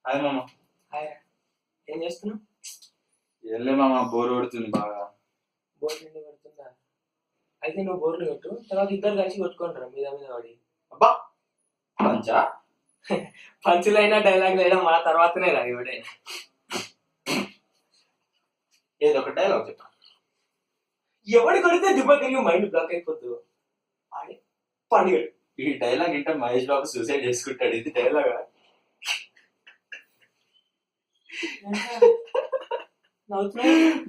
Hi మామ. Hi. ఏం చేస్తున్నావు? వెళ్ళే మామ, బోర్ కొడుతుంది బాగా. బోర్ నిండి కొడుతుందా? అయితే నువ్వు బోర్లు కొట్టు, తర్వాత ఇద్దరు కలిసి కొట్టుకుంటారు మీద మీద పడి. అబ్బా పంచా పంచులైనా డైలాగ్ అయినా మా తర్వాతనే రా ఇవిడే. ఏదో ఒక డైలాగ్ చెప్పా. ఎవడు కొడితే దిబ్బ తిరిగి మైండ్ బ్లాక్ అయిపోద్దు. ఆడే పండుగ. ఈ డైలాగ్ ఇంటే మహేష్ బాబు సూసైడ్ చేసుకుంటాడు. ఇది డైలాగ్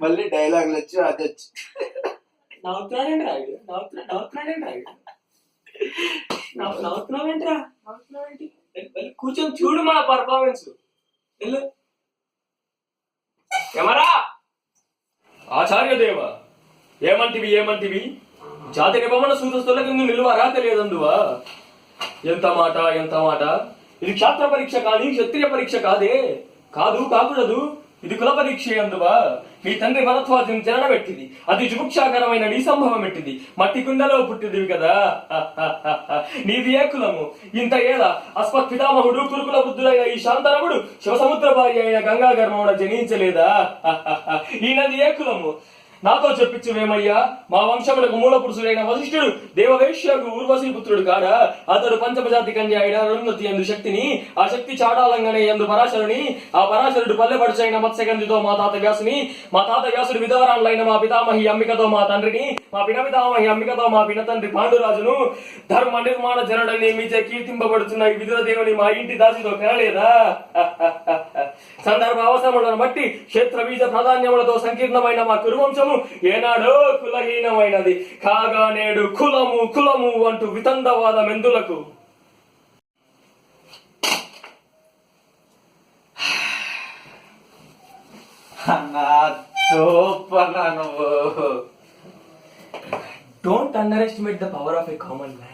మళ్ళీ డైలాగులు వచ్చి అది వచ్చి నవ్వుతున్నాడేంటి రాయుడు? నవ్వుతున్నాడేంటి రాయుడు? నవ్వుతున్నావేంట్రా? నవ్వుతున్నావేంటి? కూర్చొని చూడు మన పర్ఫార్మెన్స్. కెమెరా ఆచార్య దేవ, ఏమంటివి జాతి నిబంధన సూచస్తులకు నిలువరా తెలియదందువా? ఎంత మాట. ఇది క్షాత్ర పరీక్ష కానీ క్షత్రియ పరీక్ష కాకూడదు. ఇది కుల పరీక్ష అందువా? మీ తండ్రి మనత్వాజం జననబెట్టింది, అది జుగుక్షాకరమైన నీ సంభవం పెట్టింది. మట్టి కుండలో పుట్టిదివి కదా. నీది ఏ కులము? ఇంత ఏళ అస్మత్ పితామహుడు కురుకుల బుద్ధుడైన ఈ శాంతనవుడు శివసముద్ర భార్య అయిన గంగా గర్భమున జనించలేదా? ఈ నది ఏ కులము? నాతో చెప్పించువేమయ్యా. మా వంశములకు మూల పురుషుడైన వశిష్ఠుడు దేవవేశ్యకు ఊర్వశీ పుత్రుడు కాడా? అతడు పంచమజాతి కన్యాయుడ అరుంధతి ఎందు శక్తిని, ఆ శక్తి చాడాలంగనే ఎందు పరాశరుని, ఆ పరాశరుడు పల్లెపడుచైన మత్స్యగంధితో మా తాత వ్యాసుని, మా తాత వ్యాసుడు విధవరాన్లైన మా పితామహి అంబికతో మా తండ్రిని, మా పినపితామహి అంబికతో మా పినతండ్రి పాండురాజును, ధర్మ నిర్మాణ జనుడని మీచే కీర్తింపబడుతున్న ఈ విదుర దేవుని మా ఇంటి దాసితో కనలేదా? సందర్భ అవసరములను బట్టి క్షేత్ర బీజ ప్రాధాన్యములతో సంకీర్ణమైన మా కురువంశము ఏనాడో కులహీనమైనది కాగా నేడు కులము అంటూ వితండవాదం ఎందులకు? Don't underestimate the power of a common man.